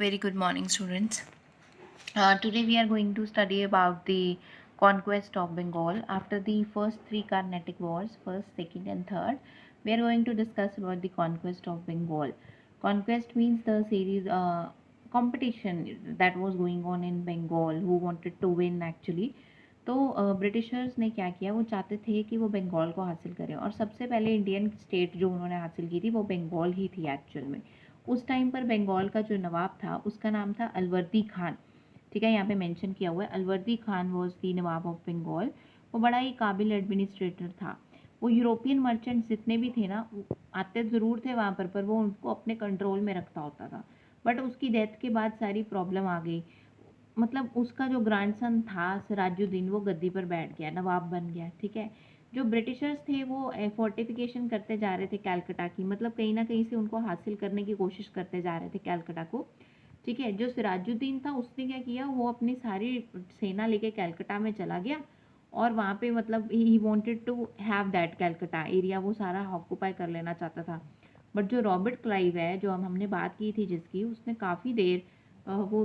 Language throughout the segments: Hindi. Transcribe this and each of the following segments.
Very good morning, students. Today we are going to study about the conquest of Bengal after the first three Carnatic wars, first, second, and third. We are going to discuss about the conquest of Bengal. Conquest means the series competition that was going on in Bengal. Who wanted to win actually? तो ब्रिटिशर्स ने क्या किया, वो चाहते थे कि वो बंगाल को हासिल करें, और सबसे पहले इंडियन स्टेट जो उन्होंने हासिल की थी वो बंगाल ही थी एक्चुअल में। उस टाइम पर बंगाल का जो नवाब था उसका नाम था अलवर्दी खान। ठीक है, यहाँ पे मेंशन किया हुआ है Alivardi Khan was the nawab of Bengal. वो बड़ा ही काबिल एडमिनिस्ट्रेटर था। वो यूरोपियन मर्चेंट्स जितने भी थे ना, आते ज़रूर थे वहाँ पर वो उनको अपने कंट्रोल में रखता होता था। बट उसकी डेथ के बाद सारी प्रॉब्लम आ गई। मतलब उसका जो ग्रैंडसन था सिराजुद्दीन, वो गद्दी पर बैठ गया, नवाब बन गया। ठीक है, जो ब्रिटिशर्स थे वो फोर्टिफिकेशन करते जा रहे थे कैलकटा की, मतलब कहीं ना कहीं से उनको हासिल करने की कोशिश करते जा रहे थे कैलकटा को। ठीक है, जो सिराजुद्दीन था उसने क्या किया, वो अपनी सारी सेना लेके कैलकटा में चला गया, और वहाँ पे मतलब he wanted to have that Calcutta area, वो सारा ऑक्यूपाई कर लेना चाहता था। बट जो रॉबर्ट क्लाइव है, जो हमने बात की थी जिसकी, उसने काफ़ी देर वो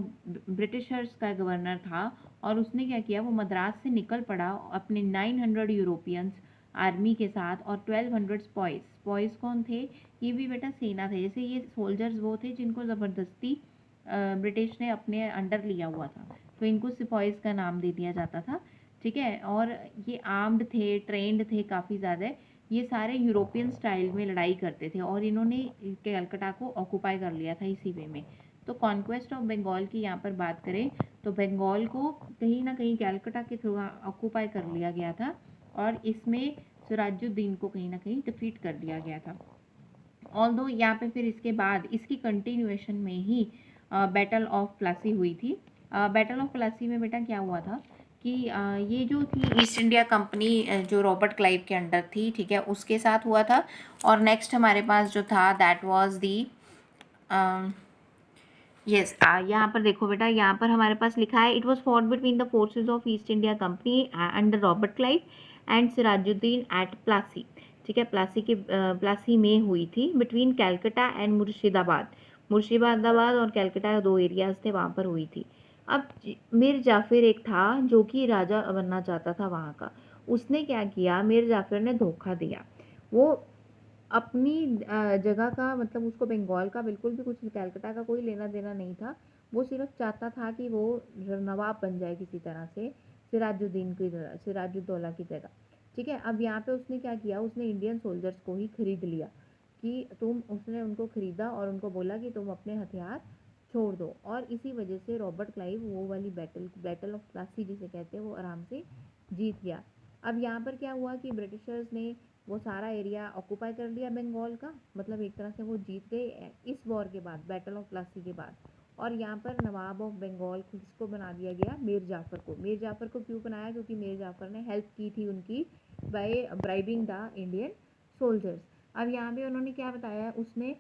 ब्रिटिशर्स का गवर्नर था, और उसने क्या किया, वो मद्रास से निकल पड़ा अपने 900 यूरोपियंस आर्मी के साथ और 1200 स्पॉइस। स्पॉइस कौन थे? ये भी बेटा सेना थे। जैसे ये सोल्जर्स वो थे जिनको ज़बरदस्ती ब्रिटिश ने अपने अंडर लिया हुआ था, तो इनको सिपॉइस का नाम दे दिया जाता था। ठीक है, और ये आर्म्ड थे, ट्रेंड थे काफ़ी ज़्यादा। ये सारे यूरोपियन स्टाइल में लड़ाई करते थे, और इन्होंने कलकत्ता को ऑक्यूपाई कर लिया था इसी वे में। तो कॉन्क्वेस्ट ऑफ बंगाल की यहाँ पर बात करें तो बंगाल को कहीं ना कहीं कलकत्ता के थ्रू ऑक्यूपाई कर लिया गया था, और इसमें सिराजुद्दीन को कहीं ना कहीं डिफीट कर दिया गया था। ऑल्दो यहाँ पे फिर इसके बाद इसकी कंटिन्यूएशन में ही बैटल ऑफ प्लासी हुई थी। बैटल ऑफ प्लासी में बेटा क्या हुआ था कि ये जो थी ईस्ट इंडिया कंपनी जो रॉबर्ट क्लाइव के अंडर थी, ठीक है, उसके साथ हुआ था। और नेक्स्ट हमारे पास जो था दैट वाज दी यस, यहाँ पर देखो बेटा, यहाँ पर हमारे पास लिखा है it was fought between the forces of East India Company under Robert Clive and Sirajuddin at Plassey. ठीक है, प्लासी में हुई थी बिटवीन कैलकटा एंड मुर्शिदाबाद। मुर्शिदाबाद और कैलकटा दो एरियाज थे, वहाँ पर हुई थी। अब मीर जाफिर एक था जो कि राजा बनना चाहता था वहाँ का। उसने क्या किया, मीर जाफिर ने धोखा दिया। वो अपनी जगह का, मतलब उसको बंगाल का बिल्कुल भी कुछ, कलकत्ता का कोई लेना देना नहीं था। वो सिर्फ चाहता था कि वो नवाब बन जाए किसी तरह से सिराजुद्दीन की जगह, सिराजुद्दौला की जगह। ठीक है, अब यहाँ पे उसने क्या किया, उसने इंडियन सोल्जर्स को ही खरीद लिया कि उसने उनको खरीदा और उनको बोला कि तुम अपने हथियार छोड़ दो, और इसी वजह से रॉबर्ट क्लाइव वो वाली बैटल ऑफ प्लासी जिसे कहते हैं वो आराम से जीत गया। अब यहाँ पर क्या हुआ कि ब्रिटिशर्स ने वो सारा एरिया ऑक्यूपाई कर लिया बंगाल का, मतलब एक तरह से वो जीत गए इस वॉर के बाद, बैटल ऑफ प्लासी के बाद। और यहाँ पर नवाब ऑफ बंगाल को किसको बना दिया गया, मीर जाफर को। मीर जाफर को क्यों बनाया? क्योंकि मीर जाफर ने हेल्प की थी उनकी by bribing the Indian soldiers. अब यहाँ पे उन्होंने क्या बताया, उसने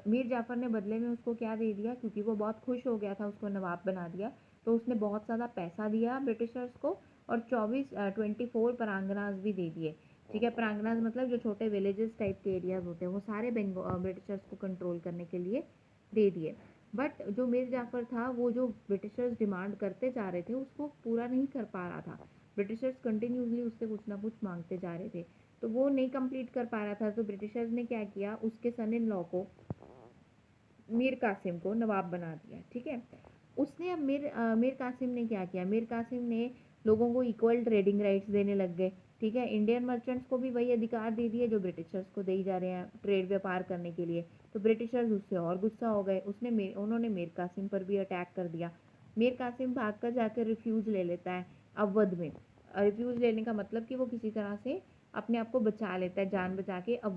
मीर जाफर ने बदले में उसको क्या दे दिया, क्योंकि वो बहुत खुश हो गया था, उसको नवाब बना दिया, तो उसने बहुत ज़्यादा पैसा दिया ब्रिटिशर्स को, और 24 परांगनाज भी दे दिए। ठीक है, परांगनाज मतलब जो छोटे विलेजेस टाइप के एरियाज होते हैं, वो सारे ब्रिटिशर्स को कंट्रोल करने के लिए दे दिए। बट जो मीर जाफर था, वो जो ब्रिटिशर्स डिमांड करते जा रहे थे उसको पूरा नहीं कर पा रहा था। ब्रिटिशर्स कंटिन्यूसली उससे कुछ ना कुछ मांगते जा रहे थे, तो वो नहीं कंप्लीट कर पा रहा था। तो ब्रिटिशर्स ने क्या किया, उसके सन इन लॉ को, मीर कासिम को नवाब बना दिया। ठीक है, उसने अब मीर कासिम ने क्या किया, मीर कासिम ने लोगों को इक्वल ट्रेडिंग राइट्स देने लग गए। ठीक है, इंडियन मर्चेंट्स को भी वही अधिकार दे दिए जो ब्रिटिशर्स को दे ही जा रहे हैं ट्रेड व्यापार करने के लिए। तो ब्रिटिशर्स उससे और गुस्सा हो गए, उन्होंने मीर कासिम पर भी अटैक कर दिया। मीर कासिम भाग कर जाकर रिफ्यूज ले लेता है अवध में। रिफ्यूज लेने का मतलब कि वो किसी तरह से अपने आप को बचा लेता है, जान बचा के। अब